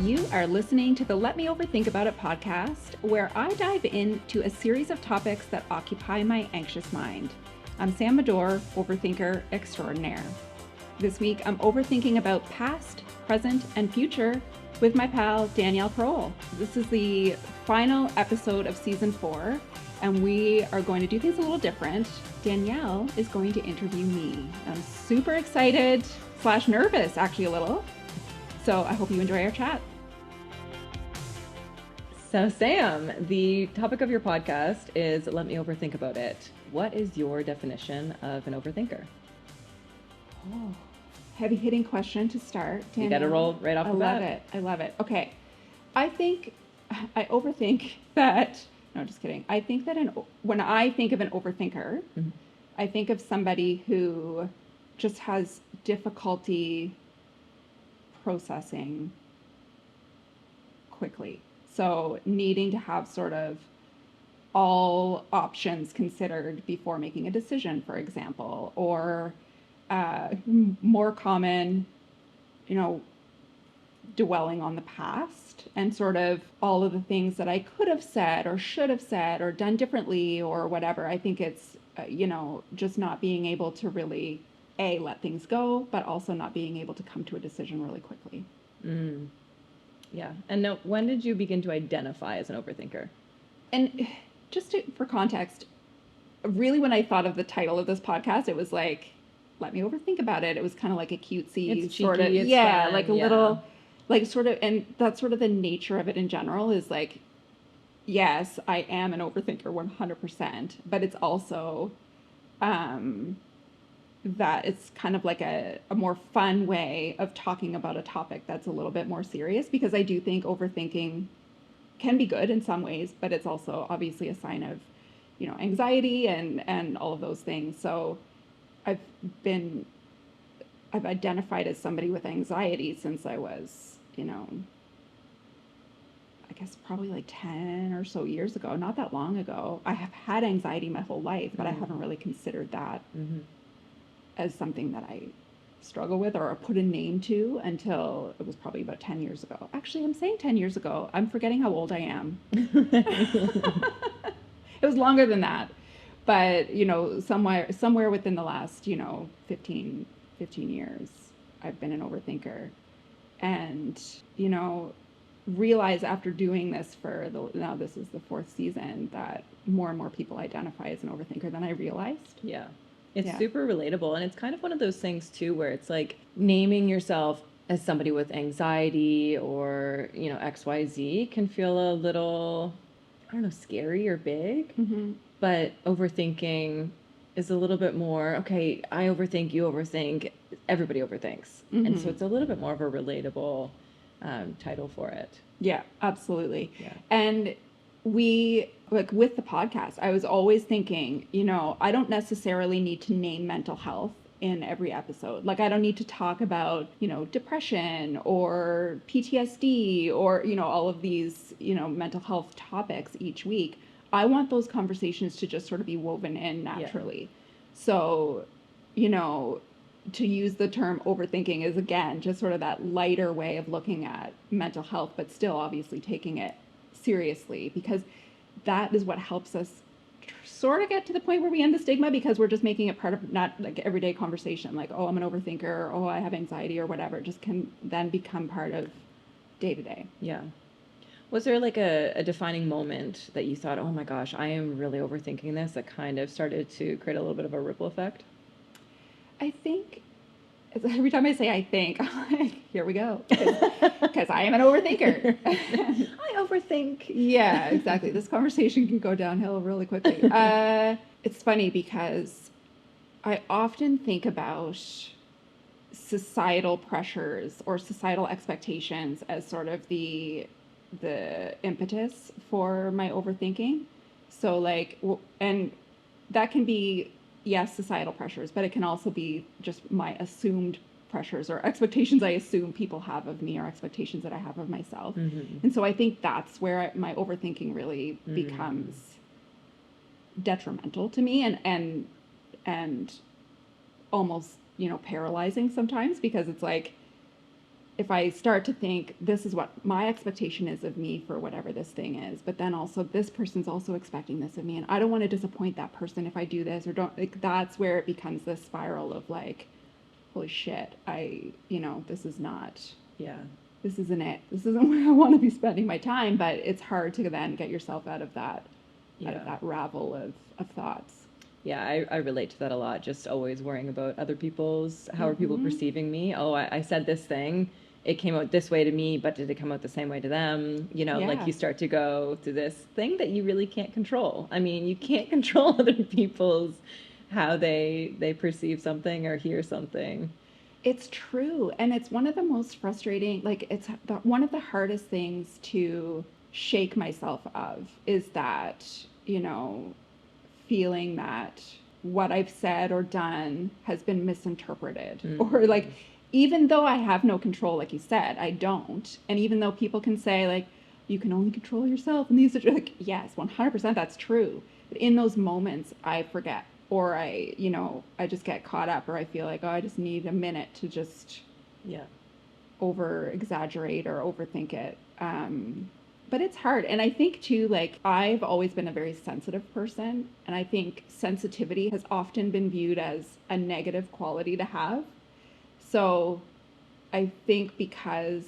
You are listening to the Let Me Overthink About It podcast, where I dive into a series of topics that occupy my anxious mind. I'm Sam Madore, overthinker extraordinaire. This week, I'm overthinking about past, present, and future with my pal, Danielle Crowell. This is the final episode of season 4, and we are going to do things a little different. Danielle is going to interview me. I'm super excited / nervous, actually a little. So I hope you enjoy our chat. So Sam, the topic of your podcast is Let Me Overthink About It. What is your definition of an overthinker? Oh, heavy hitting question to start. Danielle. You got to roll right off the bat. I love it. Okay. I overthink that, no, just kidding. I think that when I think of an overthinker, mm-hmm. I think of somebody who just has difficulty processing quickly. So needing to have sort of all options considered before making a decision, for example, or more common, dwelling on the past and sort of all of the things that I could have said or should have said or done differently or whatever. I think it's, just not being able to really let things go, but also not being able to come to a decision really quickly. Mm. Yeah. And now, when did you begin to identify as an overthinker? And for context, really when I thought of the title of this podcast, it was like, let me overthink about it. It was kind of like a cutesy it's sort cheeky, of, fun, like a little, like sort of, and that's sort of the nature of it in general is like, yes, I am an overthinker 100%, but it's also, that it's kind of like a more fun way of talking about a topic that's a little bit more serious, because I do think overthinking can be good in some ways, but it's also obviously a sign of, anxiety and all of those things. So I've identified as somebody with anxiety since I was, I guess probably like 10 or so years ago, not that long ago. I have had anxiety my whole life, but I haven't really considered that as something that I struggle with or put a name to until it was probably about 10 years ago. Actually, I'm saying 10 years ago. I'm forgetting how old I am. It was longer than that. But, somewhere within the last, 15 years, I've been an overthinker. And, realize after doing this now this is the 4th season, that more and more people identify as an overthinker than I realized. Yeah. It's super relatable. And it's kind of one of those things, too, where it's like naming yourself as somebody with anxiety or, XYZ can feel a little, I don't know, scary or big. Mm-hmm. But overthinking is a little bit more, okay, I overthink, you overthink, everybody overthinks. Mm-hmm. And so it's a little bit more of a relatable title for it. Yeah, absolutely. Yeah. And with the podcast, I was always thinking, I don't necessarily need to name mental health in every episode. Like, I don't need to talk about, depression or PTSD or, all of these, mental health topics each week. I want those conversations to just sort of be woven in naturally. Yeah. So, to use the term overthinking is, again, just sort of that lighter way of looking at mental health, but still obviously taking it seriously, because that is what helps us sort of get to the point where we end the stigma, because we're just making it part of not like everyday conversation, like, oh, I'm an overthinker, or, oh, I have anxiety or whatever. It just can then become part of day to day. Yeah. Was there like a defining moment that you thought, oh my gosh, I am really overthinking this, that kind of started to create a little bit of a ripple effect? I think every time I say I think, I'm like, here we go, because I am an overthinker. I overthink. Yeah, exactly. This conversation can go downhill really quickly. It's funny because I often think about societal pressures or societal expectations as sort of the impetus for my overthinking. So like, and that can be, yes, societal pressures, but it can also be just my assumed pressures or expectations I assume people have of me or expectations that I have of myself. Mm-hmm. And so I think that's where my overthinking really becomes detrimental to me and almost, paralyzing sometimes, because it's like, if I start to think this is what my expectation is of me for whatever this thing is, but then also this person's also expecting this of me, and I don't want to disappoint that person if I do this or don't, like, that's where it becomes this spiral of like, holy shit, this is not, Yeah. this isn't it. This isn't where I want to be spending my time, but it's hard to then get yourself out of that, ravel of thoughts. Yeah, I relate to that a lot. Just always worrying about other people's, how are people perceiving me? Oh, I said this thing. It came out this way to me, but did it come out the same way to them? Like you start to go through this thing that you really can't control. I mean, you can't control other people's, how they perceive something or hear something. It's true. And it's one of the most frustrating, like, one of the hardest things to shake myself of is that, feeling that what I've said or done has been misinterpreted. Or like, even though I have no control, like you said, I don't. And even though people can say, like, you can only control yourself, and these are like, yes, 100% that's true. But in those moments, I forget, or I just get caught up, or I feel like, oh, I just need a minute to just over exaggerate or overthink it. But it's hard. And I think too, like, I've always been a very sensitive person, and I think sensitivity has often been viewed as a negative quality to have. So I think because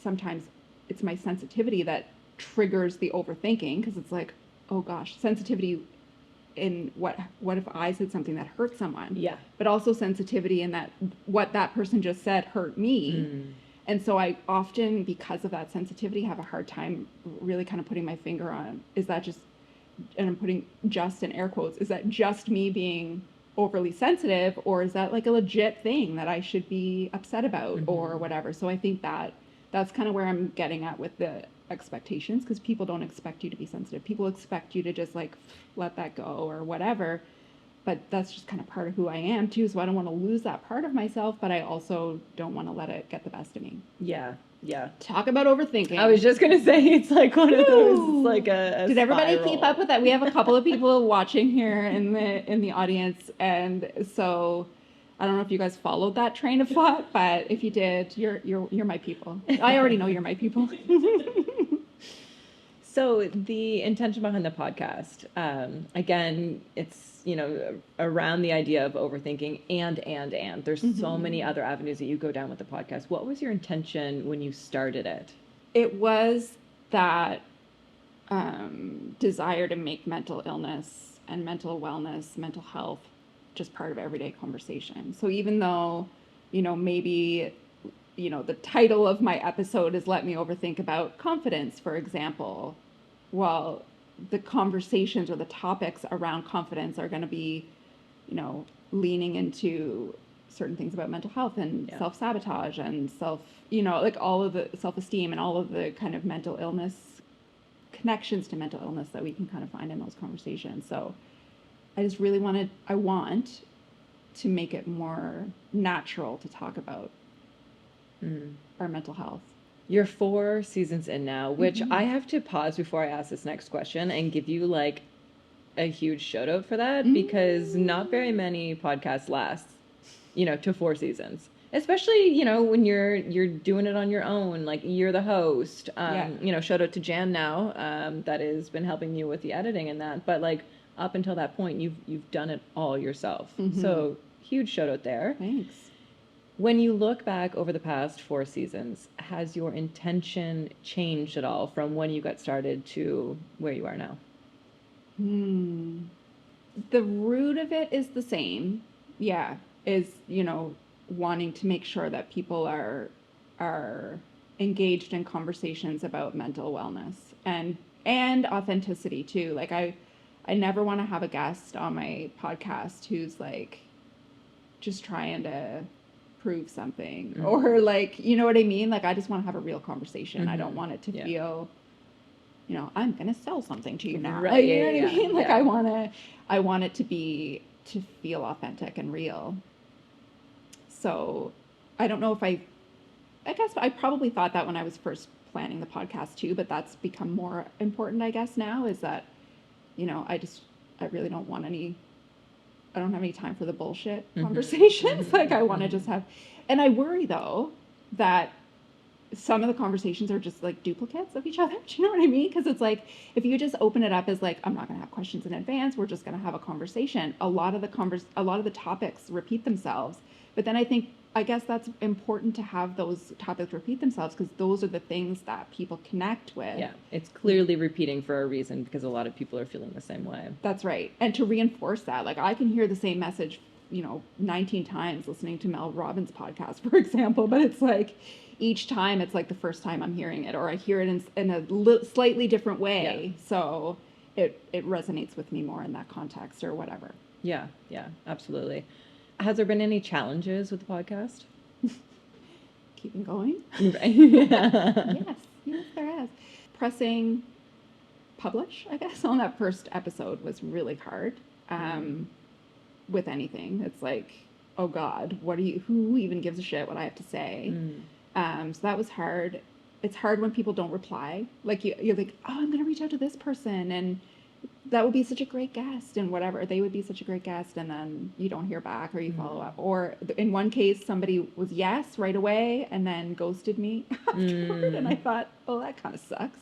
sometimes it's my sensitivity that triggers the overthinking, because it's like, oh gosh, sensitivity in what if I said something that hurt someone? Yeah. But also sensitivity in that what that person just said hurt me. And so I often, because of that sensitivity, have a hard time really kind of putting my finger on, is that just, and I'm putting just in air quotes, is that just me being overly sensitive, or is that like a legit thing that I should be upset about or whatever? So I think that's kind of where I'm getting at with the expectations, because people don't expect you to be sensitive. People expect you to just like let that go or whatever. But that's just kind of part of who I am too. So I don't want to lose that part of myself, but I also don't want to let it get the best of me. Yeah. Yeah. Talk about overthinking. I was just going to say, it's like one of those, it's like a Did everybody spiral. keep up with that? We have a couple of people watching here in the audience. And so I don't know if you guys followed that train of thought, but if you did, you're my people. I already know you're my people. So the intention behind the podcast, again, it's, around the idea of overthinking and there's so many other avenues that you go down with the podcast. What was your intention when you started it? It was that desire to make mental illness and mental wellness, mental health, just part of everyday conversation. So even though, maybe, the title of my episode is Let Me Overthink About Confidence, for example, well, the conversations or the topics around confidence are going to be, leaning into certain things about mental health and self-sabotage and like all of the self-esteem and all of the kind of mental illness connections to mental illness that we can kind of find in those conversations. So I just really I want to make it more natural to talk about our mental health. You're 4 seasons in now, which I have to pause before I ask this next question and give you like a huge shout out for that, because not very many podcasts last, to 4 seasons. Especially, when you're doing it on your own, like you're the host. Shout out to Jann now, that has been helping you with the editing and that. But like up until that point, you've done it all yourself. So huge shout out there. Thanks. When you look back over the past 4 seasons, has your intention changed at all from when you got started to where you are now? The root of it is the same. Yeah. Is, wanting to make sure that people are engaged in conversations about mental wellness and authenticity too. Like I never want to have a guest on my podcast who's like just trying to prove something or like, you know what I mean? Like I just want to have a real conversation. I don't want it to feel, I'm going to sell something to you now. Right. Like, you know what I mean? Like I want it to feel authentic and real. So I don't know if I guess I probably thought that when I was first planning the podcast too, but that's become more important, I guess, now is that, I really don't want I don't have any time for the bullshit conversations. Like I want to just have, and I worry though that some of the conversations are just like duplicates of each other. Do you know what I mean? Because it's like, if you just open it up as like, I'm not going to have questions in advance, we're just going to have a conversation. A lot of the topics repeat themselves. But then I guess that's important to have those topics repeat themselves, because those are the things that people connect with. Yeah, it's clearly repeating for a reason, because a lot of people are feeling the same way. That's right. And to reinforce that, like, I can hear the same message, 19 times listening to Mel Robbins' podcast, for example, but it's like each time it's like the first time I'm hearing it, or I hear it in a slightly different way. Yeah. So it resonates with me more in that context or whatever. Yeah, absolutely. Has there been any challenges with the podcast? Keeping going? Right. Yes, there has. Pressing publish, I guess, on that first episode was really hard. With anything, it's like, oh God, who even gives a shit what I have to say? So that was hard. It's hard when people don't reply. Like you're like, oh, I'm gonna reach out to this person, and that would be such a great guest, and whatever, they would be such a great guest, and then you don't hear back, or you follow up. Or in one case, somebody was yes right away and then ghosted me afterward, and I thought, oh, that kind of sucks.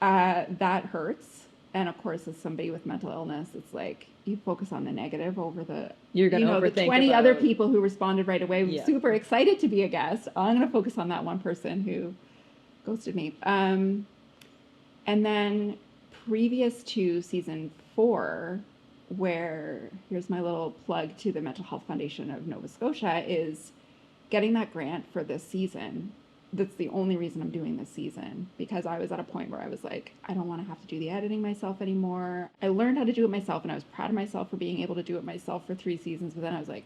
That hurts. And of course, as somebody with mental illness, it's like you focus on the negative over the, you're going to overthink the 20 other people who responded right away, super excited to be a guest. I'm going to focus on that one person who ghosted me. And then previous to season 4, where here's my little plug to the Mental Health Foundation of Nova Scotia, is getting that grant for this season. That's the only reason I'm doing this season, because I was at a point where I was like, I don't want to have to do the editing myself anymore. I learned how to do it myself, and I was proud of myself for being able to do it myself for 3 seasons. But then I was like,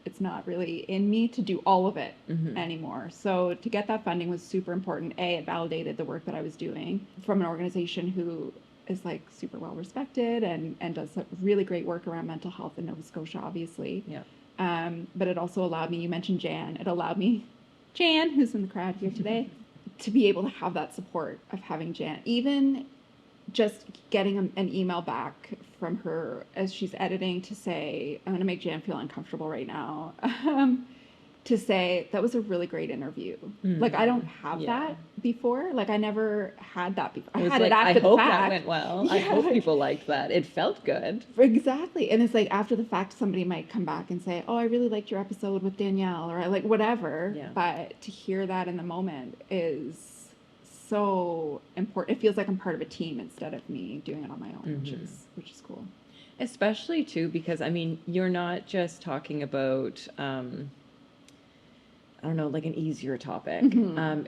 it's not really in me to do all of it anymore. So to get that funding was super important. It validated the work that I was doing from an organization who is like super well respected and does really great work around mental health in Nova Scotia, obviously. Yeah. But it also allowed me, you mentioned Jann, it allowed me, Jann, who's in the crowd here today, to be able to have that support of having Jann. Even just getting an email back from her as she's editing to say, I'm going to make Jann feel uncomfortable right now, to say, that was a really great interview. Like, I don't have that before. Like, I never had that before. I had it after the fact. I hope that went well. Yeah. I hope people liked that. It felt good. Exactly. And it's like, after the fact, somebody might come back and say, oh, I really liked your episode with Danielle, or like whatever. Yeah. But to hear that in the moment is so important. It feels like I'm part of a team instead of me doing it on my own, which is cool. Especially too, because I mean, you're not just talking about I don't know, like an easier topic.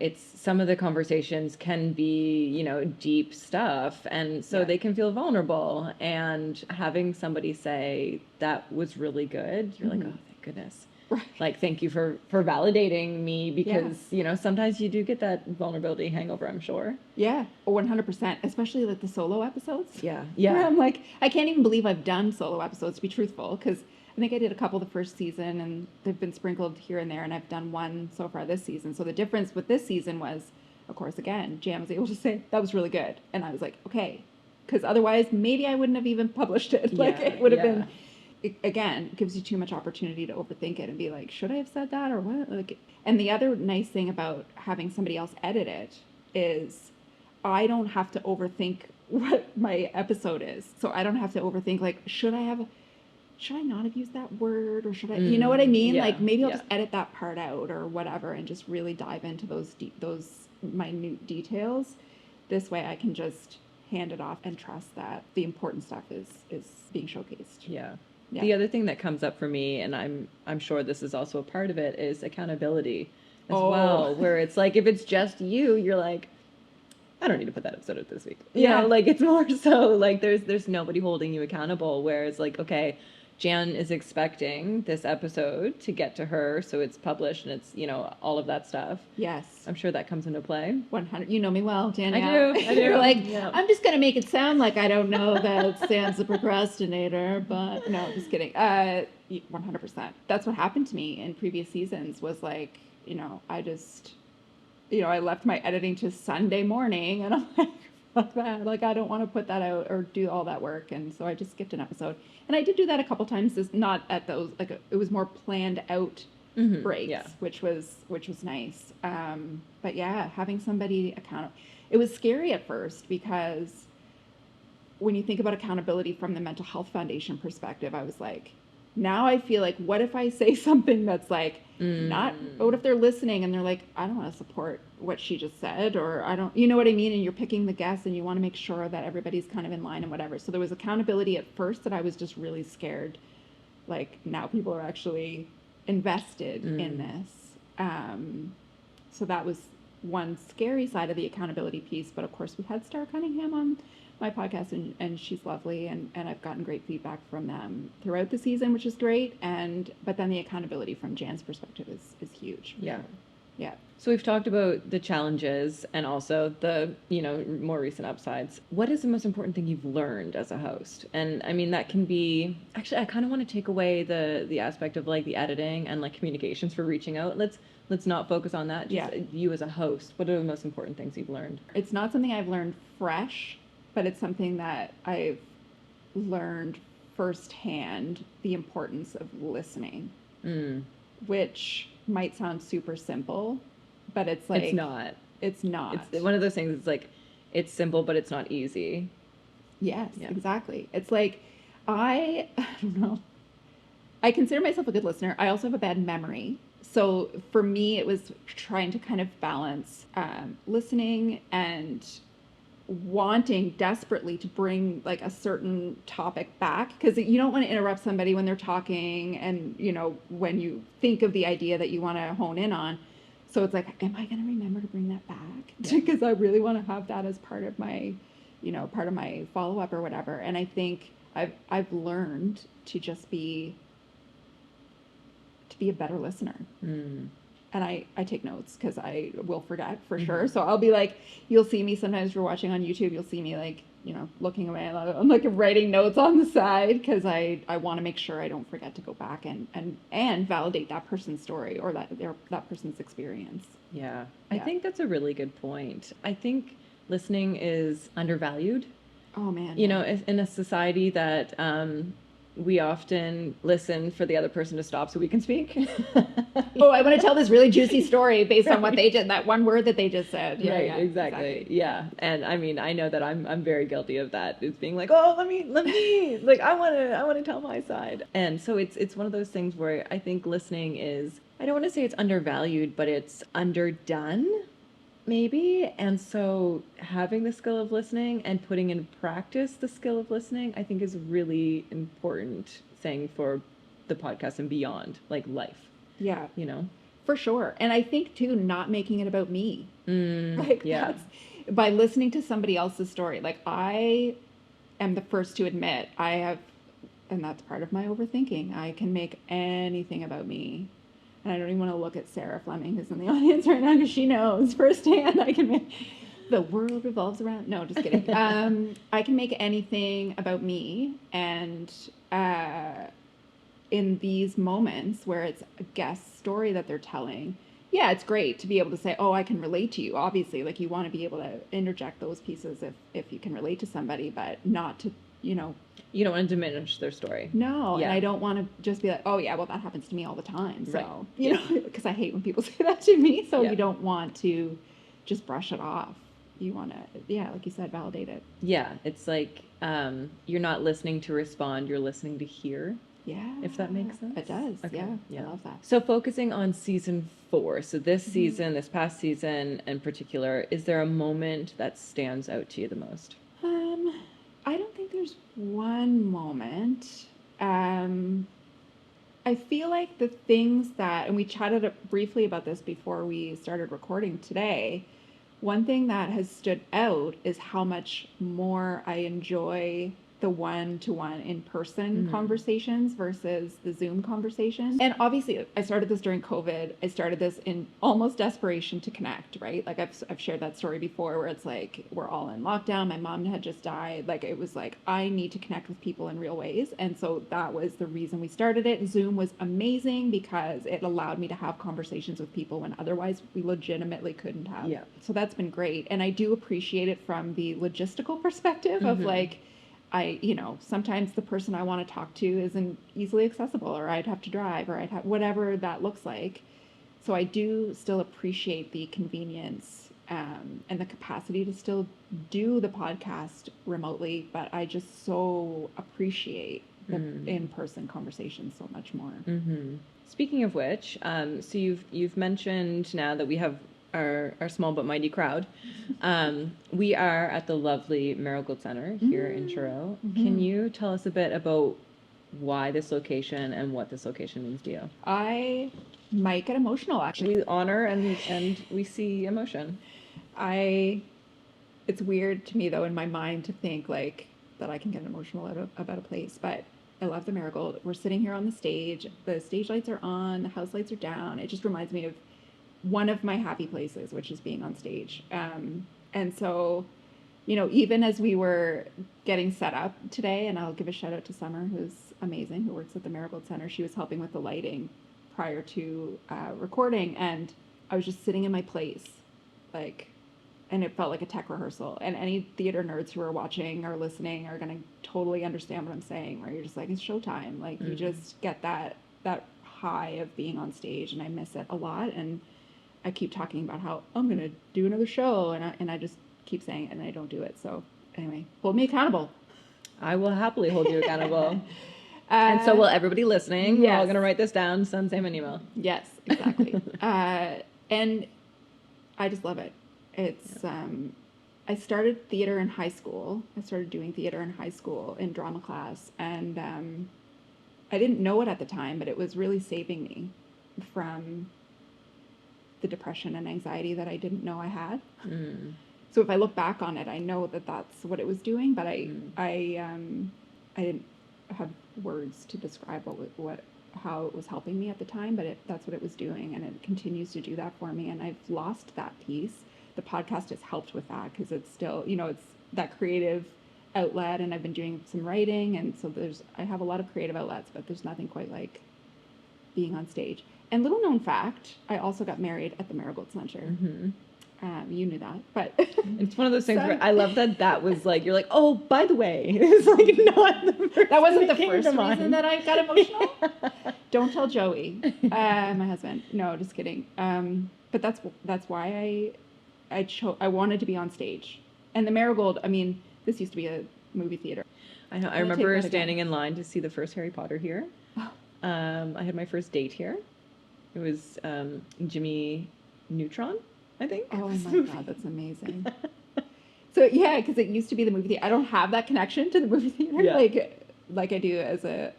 It's some of the conversations can be, deep stuff. And so they can feel vulnerable, and having somebody say that was really good. You're like, oh, thank goodness. Right. Like, thank you for validating me, because, sometimes you do get that vulnerability hangover, I'm sure. Yeah. 100%, especially like the solo episodes. Yeah. Where I'm like, I can't even believe I've done solo episodes, to be truthful, because I think I did a couple the first season, and they've been sprinkled here and there, and I've done one so far this season. So the difference with this season was, of course, again, Jann was able to say, that was really good. And I was like, okay, because otherwise maybe I wouldn't have even published it. Like, it would have been, again, gives you too much opportunity to overthink it and be like, should I have said that or what? Like, and the other nice thing about having somebody else edit it is I don't have to overthink what my episode is. So I don't have to overthink, like, should I not have used that word, or should I, you know what I mean? Yeah, like, maybe I'll just edit that part out or whatever, and just really dive into those minute details. This way I can just hand it off and trust that the important stuff is being showcased. Yeah. The other thing that comes up for me, and I'm sure this is also a part of it, is accountability as well, where it's like, if it's just you, you're like, I don't need to put that episode out this week. You know, like, it's more so like there's nobody holding you accountable, where it's like, okay, Jann is expecting this episode to get to her, so it's published, and it's, all of that stuff. Yes. I'm sure that comes into play. 100. You know me well, Danielle. I do. You're like, I'm just going to make it sound like I don't know that Sam's a procrastinator, but no, just kidding. 100%. That's what happened to me in previous seasons, was like, I just, I left my editing to Sunday morning, and I'm like, fuck that. Like, I don't want to put that out or do all that work. And so I just skipped an episode. And I did do that a couple times, just not at those, like, it was more planned out breaks, Yeah. which was nice. But yeah, having somebody accountable. It was scary at first because when you think about accountability from the Mental Health Foundation perspective, I was like, now I feel like, what if I say something that's like not, what if they're listening and they're like, I don't want to support what she just said, or I don't, you know what I mean? And you're picking the guests and you want to make sure that everybody's kind of in line and whatever. So there was accountability at first that I was just really scared. Like, now people are actually invested in this. So that was one scary side of the accountability piece. But of course, we had Star Cunningham on my podcast, and she's lovely, and I've gotten great feedback from them throughout the season, which is great. But then the accountability from Jan's perspective is huge. Yeah. Sure. Yeah. So we've talked about the challenges and also the, more recent upsides. What is the most important thing you've learned as a host? And I mean, that can be, actually, I kind of want to take away the aspect of like the editing and like communications for reaching out. Let's not focus on that. Just you as a host, what are the most important things you've learned? It's not something I've learned fresh, but it's something that I've learned firsthand, the importance of listening, which might sound super simple, but it's like... It's not. It's not. It's one of those things, it's like, it's simple, but it's not easy. Yes, exactly. It's like, I don't know. I consider myself a good listener. I also have a bad memory. So for me, it was trying to kind of balance listening and wanting desperately to bring like a certain topic back, because you don't want to interrupt somebody when they're talking, and when you think of the idea that you want to hone in on. So it's like, am I going to remember to bring that back? Because I really want to have that as part of my follow-up or whatever. And I think I've learned to just be a better listener. And I take notes because I will forget for sure. So I'll be like, you'll see me sometimes if you're watching on YouTube, you'll see me like, looking away. I'm like writing notes on the side because I want to make sure I don't forget to go back and validate that person's story or that person's experience. Yeah. I think that's a really good point. I think listening is undervalued. Oh man. In a society that we often listen for the other person to stop so we can speak. Oh, I want to tell this really juicy story based on what they did, that one word that they just said. Yeah, right, exactly. Yeah. And I mean, I know that I'm very guilty of that. It's being like, oh, let me, like, I want to tell my side. And so it's one of those things where I think listening is, I don't want to say it's undervalued, but it's underdone. Maybe. And so having the skill of listening and putting in practice the skill of listening, I think is really important thing for the podcast and beyond, like life. Yeah. For sure. And I think too, not making it about me. By listening to somebody else's story. Like, I am the first to admit and that's part of my overthinking. I can make anything about me. And I don't even want to look at Sarah Fleming, who's in the audience right now, because she knows firsthand I can make... The world revolves around... No, just kidding. I can make anything about me. And in these moments where it's a guest story that they're telling, it's great to be able to say, oh, I can relate to you. Obviously, like, you want to be able to interject those pieces if you can relate to somebody, but not to, You don't want to diminish their story. No, and I don't want to just be like, oh yeah, well that happens to me all the time. So, because I hate when people say that to me. So you don't want to just brush it off. You want to, like you said, validate it. Yeah, it's like you're not listening to respond, you're listening to hear. Yeah. If that makes sense. It does. Okay. Yeah. I love that. So focusing on season 4, so this season, this past season in particular, is there a moment that stands out to you the most? I don't think there's one moment. I feel like the things that, and we chatted briefly about this before we started recording today, one thing that has stood out is how much more I enjoy the one-to-one in-person conversations versus the Zoom conversations. And obviously, I started this during COVID. I started this in almost desperation to connect, right? Like, I've shared that story before where it's like, we're all in lockdown. My mom had just died. Like, it was like, I need to connect with people in real ways. And so that was the reason we started it. Zoom was amazing because it allowed me to have conversations with people when otherwise we legitimately couldn't have. Yeah. So that's been great. And I do appreciate it from the logistical perspective of like, sometimes the person I want to talk to isn't easily accessible, or I'd have to drive, or I'd have whatever that looks like. So I do still appreciate the convenience and the capacity to still do the podcast remotely, but I just so appreciate the in-person conversation so much more. Mm-hmm. Speaking of which, so you've mentioned now that we have our small but mighty crowd. We are at the lovely Marigold Center here in Truro. Mm-hmm. Can you tell us a bit about why this location and what this location means to you? I might get emotional, actually. We honor and we see emotion. It's weird to me, though, in my mind to think like that I can get emotional about a place, but I love the Marigold. We're sitting here on the stage lights are on, the house lights are down. It just reminds me of one of my happy places, which is being on stage. And so, even as we were getting set up today, and I'll give a shout out to Summer, who's amazing, who works at the Marigold Center. She was helping with the lighting prior to recording, and I was just sitting in my place, and it felt like a tech rehearsal. And any theater nerds who are watching or listening are going to totally understand what I'm saying, where you're just like, it's showtime. Like, you just get that high of being on stage, and I miss it a lot. And I keep talking about how I'm going to do another show, and I just keep saying it, and I don't do it. So anyway, hold me accountable. I will happily hold you accountable. And so will everybody listening. Yes. We're all going to write this down, send Sam an email. Yes, exactly. And I just love it. It's, I started theater in high school. I started doing theater in high school in drama class. And I didn't know it at the time, but it was really saving me from the depression and anxiety that I didn't know I had. So if I look back on it, I know that that's what it was doing, but I didn't have words to describe how it was helping me at the time, but that's what it was doing, and it continues to do that for me. And I've lost that piece. The podcast has helped with that, because it's still, it's that creative outlet, and I've been doing some writing, and so I have a lot of creative outlets, but there's nothing quite like being on stage. And little known fact, I also got married at the Marigold Center. You knew that, but it's one of those things where I love that was like, you're like, oh, by the way, it's like not the first that wasn't the thing first to mind. reason that I got emotional. Don't tell Joey, my husband. No, just kidding. But that's why I wanted to be on stage. And the Marigold, I mean, this used to be a movie theater. I know. I remember standing in line to see the first Harry Potter here. I had my first date here. It was Jimmy Neutron, I think. Oh my God, that's amazing. So yeah, because it used to be the movie theater. I don't have that connection to the movie theater like I do as a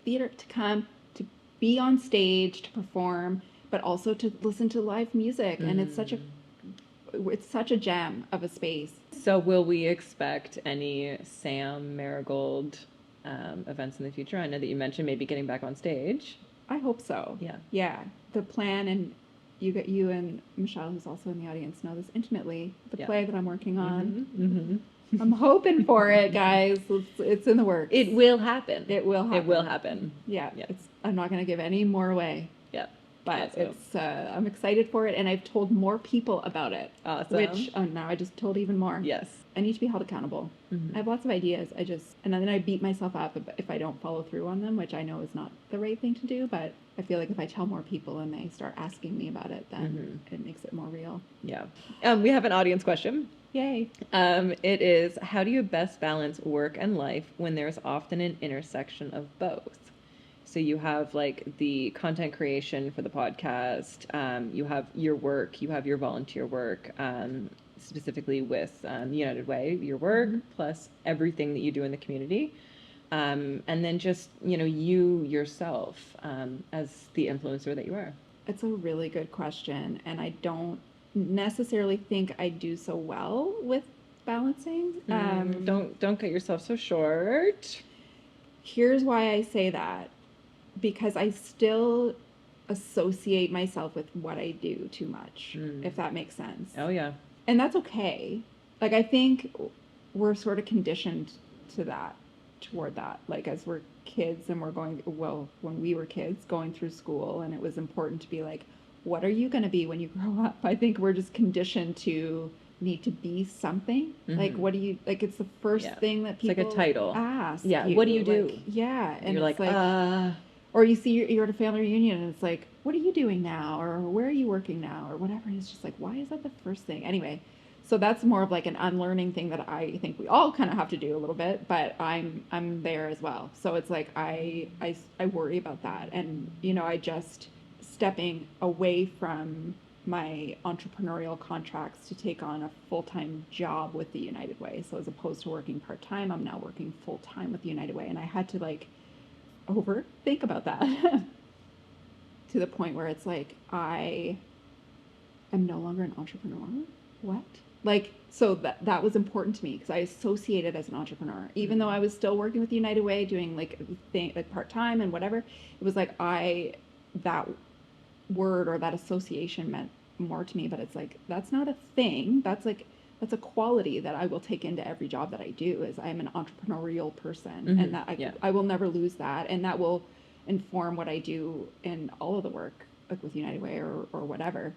theater, to come to be on stage, to perform, but also to listen to live music. And it's such a gem of a space. So will we expect any Sam Marigold events in the future? I know that you mentioned maybe getting back on stage. I hope so. Yeah. The plan, and you and Michelle, who's also in the audience, know this intimately. The play that I'm working on. I'm hoping for it, guys. It's in the works. It will happen. It will happen. It will happen. Yeah. I'm not going to give any more away. Yeah. But I'm excited for it, and I've told more people about it. Awesome. Which, now I just told even more. Yes. I need to be held accountable. I have lots of ideas. And then I beat myself up if I don't follow through on them, which I know is not the right thing to do. But I feel like if I tell more people and they start asking me about it, then it makes it more real. Yeah. We have an audience question. Yay. It is, how do you best balance work and life when there's often an intersection of both? So you have like the content creation for the podcast, you have your work, you have your volunteer work, specifically with United Way, your work, plus everything that you do in the community. And then just, you yourself as the influencer that you are. It's a really good question. And I don't necessarily think I do so well with balancing. Don't cut yourself so short. Here's why I say that. Because I still associate myself with what I do too much, if that makes sense. Oh, yeah. And that's okay. Like, I think we're sort of conditioned toward that. Like, as we're kids and when we were kids going through school, and it was important to be like, what are you going to be when you grow up? I think we're just conditioned to need to be something. Like, Mm-hmm. what do you, like, it's the first Yeah. thing that It's like a people title. ask Yeah. you. What do you do? Like, yeah. And You're it's like, or you see you're at a family reunion and it's like, what are you doing now? Or where are you working now? Or whatever. And it's just like, why is that the first thing? Anyway, so that's more of like an unlearning thing that I think we all kind of have to do a little bit, but I'm there as well. So it's like I worry about that. And, you know, I just stepping away from my entrepreneurial contracts to take on a full-time job with the United Way. So as opposed to working part-time, I'm now working full-time with the United Way. And I had to like overthink about that to the point where it's like, I am no longer an entrepreneur. What? Like, so that was important to me because I associated as an entrepreneur, even though I was still working with the United Way, doing like part-time and whatever. It was like that word or that association meant more to me, but it's like, that's not a thing. That's a quality that I will take into every job that I do, is I'm an entrepreneurial person, and that I will never lose that. And that will inform what I do in all of the work, like with United Way or whatever.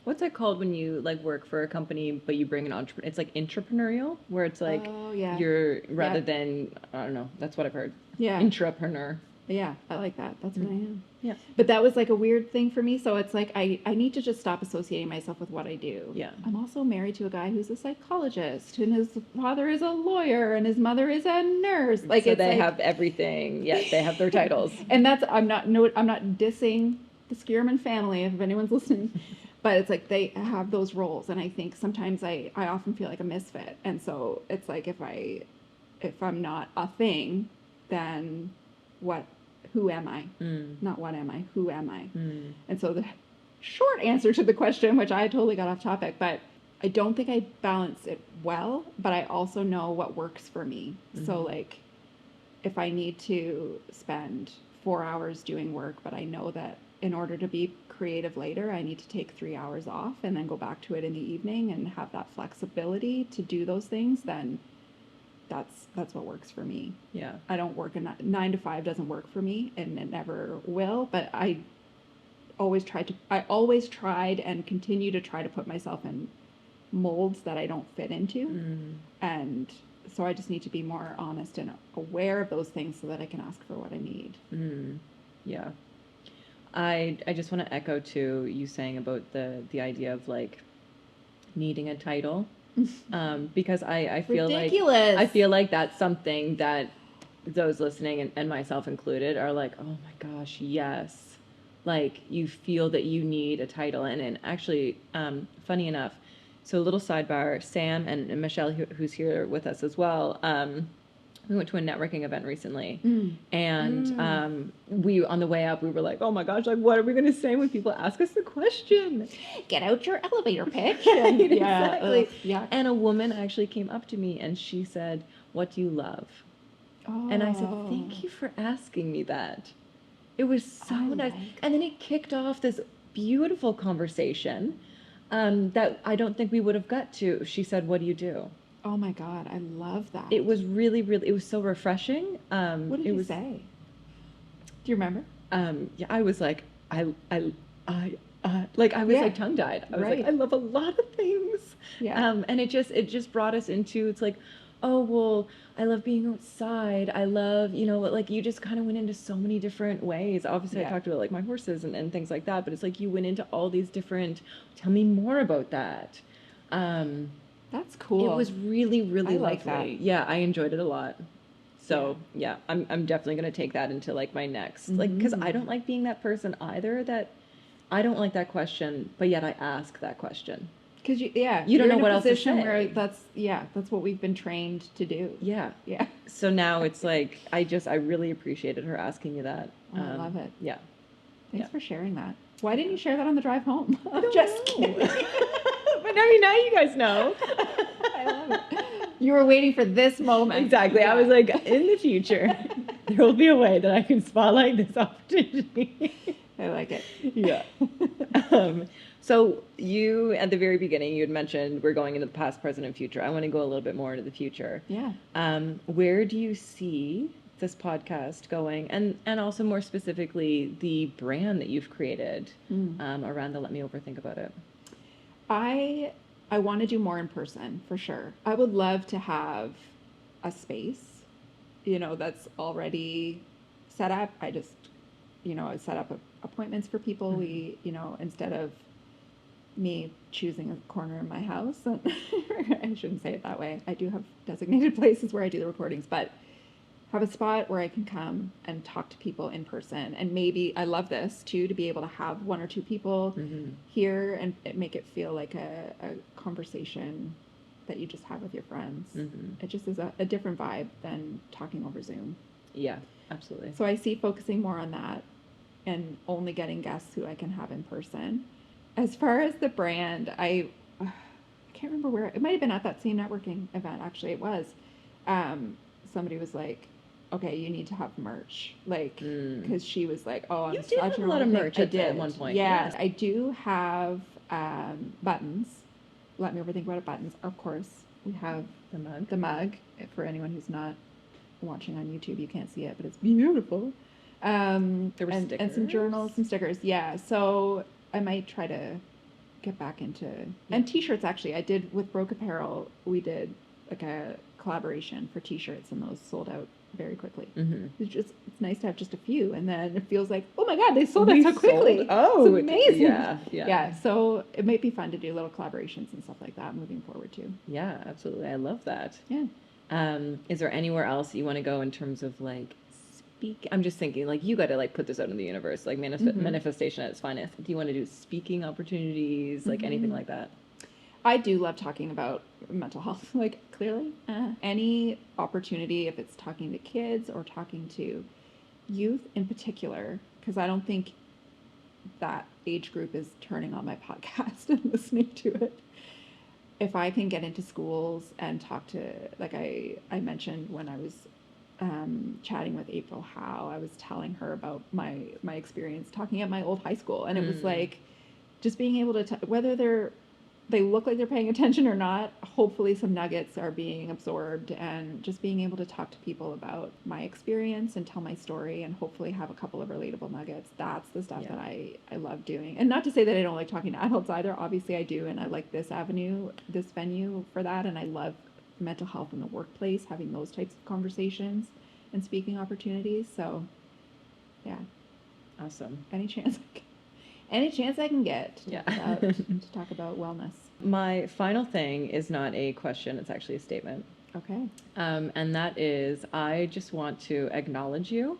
What's that called when you like work for a company but you bring an entrepreneur? It's like intrapreneur, where it's like you're rather than, I don't know, that's what I've heard. Yeah. Intrapreneur. Yeah, I like that. That's what I am. Yeah. But that was like a weird thing for me. So it's like I need to just stop associating myself with what I do. Yeah. I'm also married to a guy who's a psychologist, and his father is a lawyer, and his mother is a nurse. Like, so it's they like, have everything. Yeah, they have their titles. And that's I'm not dissing the Skierman family if anyone's listening. But it's like they have those roles, and I think sometimes I often feel like a misfit. And so it's like if I'm not a thing, then who am I? Not what am I, who am I? And so the short answer to the question, which I totally got off topic, but I don't think I balance it well, but I also know what works for me. So like if I need to spend 4 hours doing work, but I know that in order to be creative later, I need to take 3 hours off and then go back to it in the evening and have that flexibility to do those things, then that's what works for me. Yeah. I don't work 9 to 5 doesn't work for me, and it never will, but I always tried and continue to try to put myself in molds that I don't fit into. And so I just need to be more honest and aware of those things so that I can ask for what I need. Yeah. I just want to echo to you saying about the idea of like needing a title. Because I feel Ridiculous. like that's something that those listening and myself included are like, oh my gosh, yes. Like you feel that you need a title. And actually, funny enough, so a little sidebar, Sam and Michelle, who's here with us as well, we went to a networking event recently, and we, on the way up, we were like, oh my gosh, like, what are we going to say when people ask us the question? Get out your elevator pitch. Right, Yeah, exactly. yeah. And a woman actually came up to me and she said, what do you love? Oh. And I said, thank you for asking me that. It was so nice. And then it kicked off this beautiful conversation that I don't think we would have got to. She said, what do you do? Oh my God, I love that. It was really, really, it was so refreshing. What did you say? Do you remember? Yeah, I was like, I was like tongue-tied. I was like, I love a lot of things. Yeah. And it just brought us into, it's like, oh, well, I love being outside. I love, like you just kind of went into so many different ways. Obviously, I talked about like my horses and things like that, but it's like you went into all these different, tell me more about that. That's cool. It was really, really I like lovely. that. Yeah, I enjoyed it a lot. So yeah, I'm definitely gonna take that into like my next, like, because I don't like being that person either. That I don't like that question, but yet I ask that question. Because you don't know what else to say. Where that's what we've been trained to do. Yeah. Yeah. So now it's like I really appreciated her asking me that. Oh, I love it. Yeah. Thanks for sharing that. Why didn't you share that on the drive home? I don't Just know. kidding. But I mean, now you guys know. I love it. You were waiting for this moment. Exactly. Yeah. I was like, in the future, there will be a way that I can spotlight this opportunity. I like it. Yeah. So you, at the very beginning, you had mentioned we're going into the past, present, and future. I want to go a little bit more into the future. Yeah. Where do you see this podcast going? And also more specifically, the brand that you've created around the Let Me Overthink About It. I I want to do more in person for sure. I would love to have a space, that's already set up. I just, I set up appointments for people. Mm-hmm. We, instead of me choosing a corner in my house, and I shouldn't say it that way. I do have designated places where I do the recordings, but have a spot where I can come and talk to people in person. And maybe I love this too, to be able to have one or two people Mm-hmm. here and make it feel like a conversation that you just have with your friends. Mm-hmm. It just is a different vibe than talking over Zoom. Yeah, absolutely. So I see focusing more on that and only getting guests who I can have in person. As far as the brand, I can't remember where, it might have been at that same networking event, actually it was. Somebody was like, okay, you need to have merch, like, because she was like, oh, I'm You did have a lot of merch at one point. Yes, I do have buttons. Let me overthink about it. Buttons, of course. We have The mug. for anyone who's not watching on YouTube, you can't see it, but it's beautiful. There were and some stickers? journals, some stickers. Yeah, so I might try to get back into and t-shirts. Actually, I did with Broke Apparel. We did like a collaboration for t-shirts, and those sold out very quickly. Mm-hmm. It's nice to have just a few, and then it feels like, oh my god, they sold out so quickly. Oh, it's amazing. Yeah. So it might be fun to do little collaborations and stuff like that moving forward too. Yeah, absolutely. I love that. Yeah. Is there anywhere else you want to go in terms of like speak? I'm just thinking like you got to like put this out in the universe, like manifestation at its finest. Do you want to do speaking opportunities, like anything like that? I do love talking about mental health, like clearly. Any opportunity, if it's talking to kids or talking to youth in particular, because I don't think that age group is turning on my podcast and listening to it. If I can get into schools and talk to, like I mentioned when I was chatting with April Howe, I was telling her about my experience talking at my old high school, and it was like just being able to whether they look like they're paying attention or not, hopefully some nuggets are being absorbed, and just being able to talk to people about my experience and tell my story and hopefully have a couple of relatable nuggets. That's the stuff that I love doing. And not to say that I don't like talking to adults either. Obviously I do, and I like this venue for that, and I love mental health in the workplace, having those types of conversations and speaking opportunities. So yeah. Awesome. Any chance I can get to talk about wellness. My final thing is not a question, it's actually a statement. Okay. And that is, I just want to acknowledge you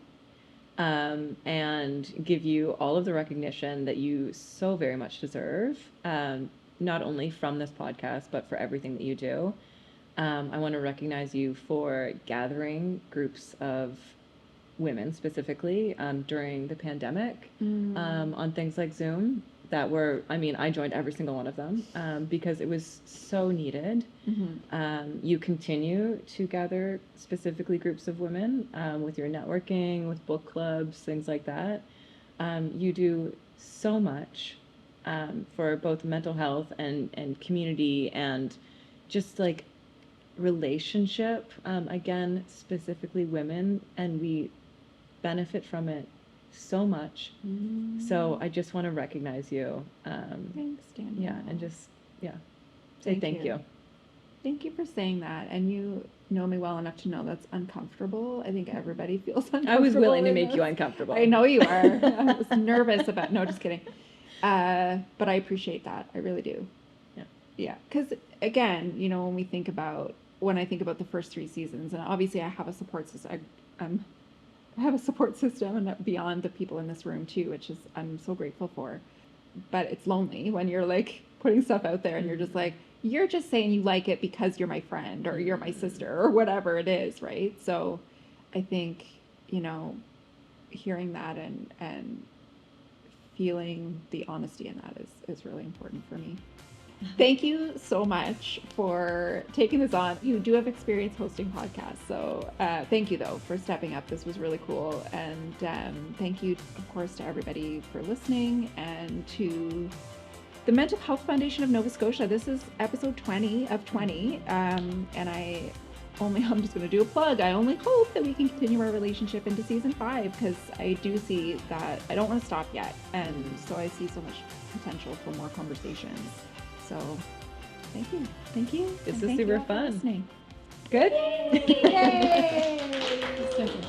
and give you all of the recognition that you so very much deserve, not only from this podcast, but for everything that you do. I want to recognize you for gathering groups of women specifically during the pandemic on things like Zoom that were, I joined every single one of them because it was so needed. You continue to gather specifically groups of women with your networking, with book clubs, things like that. You do so much for both mental health and community and just like relationship, again, specifically women, and we benefit from it so much. So I just want to recognize you. Thanks, Danielle. Yeah, and just say thank you. Thank you for saying that. And you know me well enough to know that's uncomfortable. I think everybody feels uncomfortable. I was willing to make you uncomfortable. I know you are. I was nervous about. No, just kidding. But I appreciate that. I really do. Yeah. Because again, when I think about the first 3 seasons, and obviously I have a support system. I have a support system and beyond the people in this room too, which is I'm so grateful for. But it's lonely when you're like putting stuff out there and you're just like, you're just saying you like it because you're my friend or you're my sister or whatever it is, right? So I think, hearing that and feeling the honesty in that is really important for me. Thank you so much for taking this on. You do have experience hosting podcasts, so thank you though for stepping up. This was really cool, and thank you, of course, to everybody for listening, and to the Mental Health Foundation of Nova Scotia. This is episode 20 of 20, and I'm just going to do a plug. I only hope that we can continue our relationship into season 5, because I do see that I don't want to stop yet, and so I see so much potential for more conversations. So Thank you. Thank you. This And was thank you super all for fun. listening. Good? Yay! So good.